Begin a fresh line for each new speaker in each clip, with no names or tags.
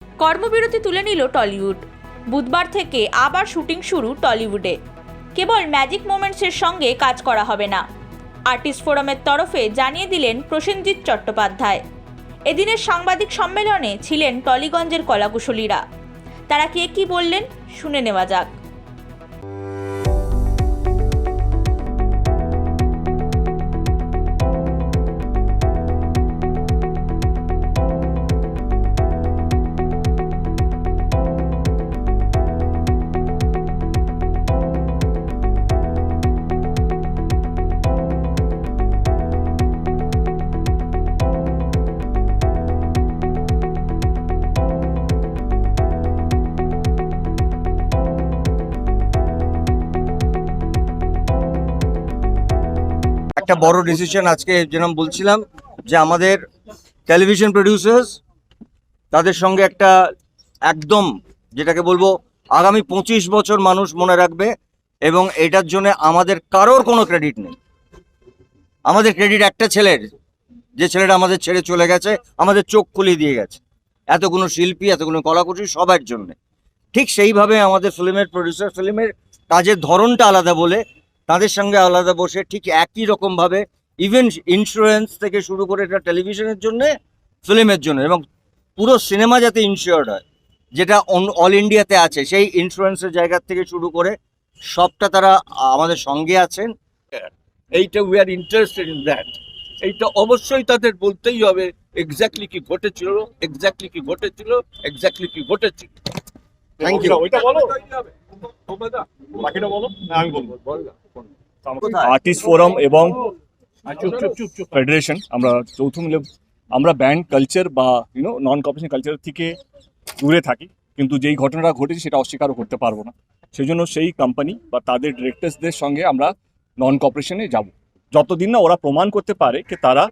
কর্মবিরতি তুলে নিল টলিউড। বুধবার থেকে আবার শুটিং শুরু টলিউডে। কেবল ম্যাজিক মোমেন্টসের সঙ্গে কাজ করা হবে না, আর্টিস্ট ফোরামের তরফে জানিয়ে দিলেন প্রসেনজিৎ চট্টোপাধ্যায়। এদিনের সাংবাদিক সম্মেলনে ছিলেন টলিগঞ্জের কলাকুশলীরা। তারা কে কি বললেন শুনে নেওয়া যাক।
একটা বড় ডিসিশন আজকে যেরকম বলছিলাম যে আমাদের টেলিভিশন প্রডিউসার্স তাদের সঙ্গে একটা একদম যেটাকে বলবো আগামী 25 বছর মানুষ মনে রাখবে, এবং এটার জন্য আমাদের কারোর কোনো ক্রেডিট নেই। আমাদের ক্রেডিট একটা ছেলের, যে ছেলেটা আমাদের ছেড়ে চলে গেছে, আমাদের চোখ খুলিয়ে দিয়ে গেছে এতগুলো শিল্পী, এতগুলো কলাকুশলী সবার জন্য। ঠিক সেইভাবে আমাদের ফিল্মের প্রডিউসার, ফিল্মের কাজের ধরনটা আলাদা বলে তাদের সঙ্গে আলাদা বসে ঠিক একই রকমভাবে ইভেন ইন্স্যুরেন্স থেকে শুরু করে এটা টেলিভিশনের জন্য, ফিল্মের জন্য, এবং পুরো সিনেমা যাতে ইনশিওর্ড হয় যেটা অল ইন্ডিয়াতে আছে, সেই ইন্স্যুরেন্সের জায়গা থেকে শুরু করে সবটা তারা আমাদের সঙ্গে আছেন।
এইটা we are interested in that. এইটা অবশ্যই তাদের বলতেই হবে এক্স্যাক্টলি কি ঘটেছিল, এক্স্যাক্টলি কি ঘটেছিল, এক্স্যাক্টলি কি ঘটেছিল।
Thank you.
ওইটা বলো, বাকিটা বলো, না আমি বলবো। আর্টিস্ট ফোরাম এবং ফেডারেশন আমরা যৌথ মিলে আমরা ব্যান্ড কালচার বা নন কর্পোরেশন কালচার থেকে দূরে থাকি, কিন্তু যেই ঘটনাটা ঘটেছে সেটা অস্বীকারও করতে পারবো না। সেই জন্য সেই কোম্পানি বা তাদের ডিরেক্টরসদের সঙ্গে আমরা নন কর্পোরেশনে যাব যতদিন না ওরা প্রমাণ করতে পারে যে তারা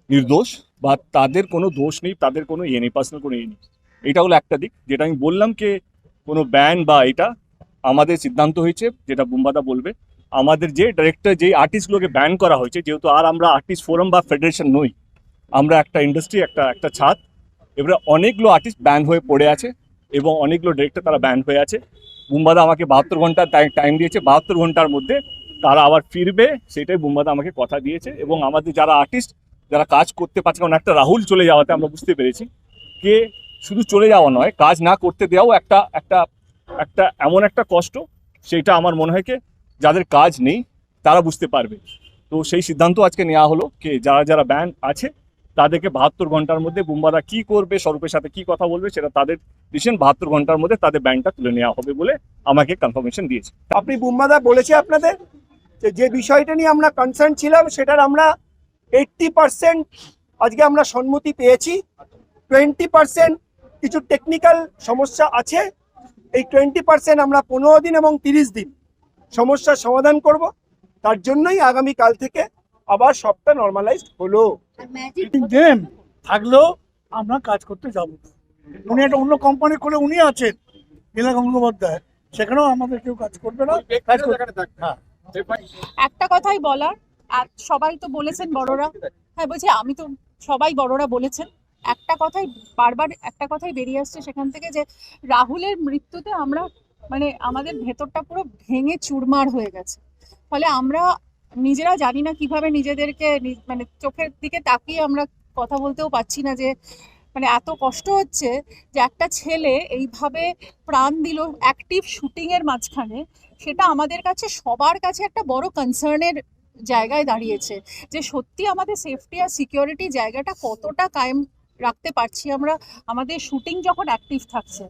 নির্দোষ বা তাদের কোনো দোষ নেই, তাদের কোনো ইয়ে নেই, পার্সোনাল কোনো ইয়ে নেই। এটা হলো একটা দিক যেটা আমি বললাম, যে কোনো ব্যান বা এটা আমাদের সিদ্ধান্ত হয়েছে, যেটা বুম্বাদা বলবে। আমাদের যে ডাইরেক্টর, যে আর্টিস্টগুলোকে ব্যান করা হয়েছে, যেহেতু আর আমরা আর্টিস্ট ফোরাম বা ফেডারেশন নই, আমরা একটা ইন্ডাস্ট্রি, একটা ছাদ। এবারে অনেকগুলো আর্টিস্ট ব্যান হয়ে পড়ে আছে এবং অনেকগুলো ডিরেক্টর তারা ব্যান হয়ে আছে। বুম্বাদা আমাকে 72 ঘন্টা টাইম দিয়েছে, 72 ঘন্টার মধ্যে তারা আবার ফিরবে, সেটাই বুম্বাদা আমাকে কথা দিয়েছে। এবং আমাদের যারা আর্টিস্ট যারা কাজ করতে পারছে, কারণ একটা রাহুল চলে যাওয়াতে আমরা বুঝতে পেরেছি যে শুধু চলে যাওয়া নয়, কাজ না করতে দেওয়াও একটা একটা একটা এমন একটা কষ্ট, সেটা আমার মনে হয় কি যাদের কাজ নেই তারা বুঝতে পারবে। তো সেই সিদ্ধান্ত আজকে নেওয়া হলো যে যারা যারা ব্যান আছে তাদেরকে 72 ঘন্টার মধ্যে বুম্বাদা কি করবে, স্বরূপের সাথে কি কথা বলবে, সেটা তাদের ডিসিশন। 72 ঘন্টার মধ্যে তাদের ব্যানটা তুলে নেওয়া হবে বলে আমাকে কনফার্মেশন দিয়েছে।
আপনি বুম্বাদা বলেছে আপনাদের যে বিষয়টা নিয়ে আমরা কনসার্ন ছিলাম, সেটার আমরা 80% আজকে আমরা সম্মতি পেয়েছি। 20% কিছু টেকনিক্যাল সমস্যা আছে। এই 20% আমরা 15 দিন এবং 30 দিন সমস্যার সমাধান করব। তার জন্যই আগামীকাল থেকে আবার সবটা নর্মালাইজড হলো।
গেম থাকলেও আমরা কাজ করতে যাব। উনি একটা অন্য কোম্পানি করে উনি আছেন, নীলা গঙ্গোপাধ্যায়, সেখানেও আমাদের কেউ কাজ করবে না। হ্যাঁ,
একটা কথাই বলার, সবাই তো বলেছেন বড়রা, হ্যাঁ বলছি আমি তো, সবাই বড়রা বলেছেন একটা কথাই, বারবার একটা কথাই বেরিয়ে আসছে সেখান থেকে, যে রাহুলের মৃত্যুতে আমরা আমাদের ভেতরটা পুরো ভেঙে চুরমার হয়ে গেছে। ফলে আমরা নিজেরা জানি না কিভাবে নিজেদেরকে চোখের দিকে তাকিয়ে আমরা কথা বলতেও পারছি না, যে এত কষ্ট হচ্ছে যে একটা ছেলে এইভাবে প্রাণ দিল অ্যাক্টিভ শুটিং এর মাঝখানে। সেটা আমাদের কাছে, সবার কাছে একটা বড় কনসার্নের জায়গায় দাঁড়িয়েছে, যে সত্যি আমাদের সেফটি আর সিকিউরিটি জায়গাটা কতটা কায়েম রাখতে পারছি আমরা আমাদের শুটিং যখন অ্যাক্টিভ থাকছে।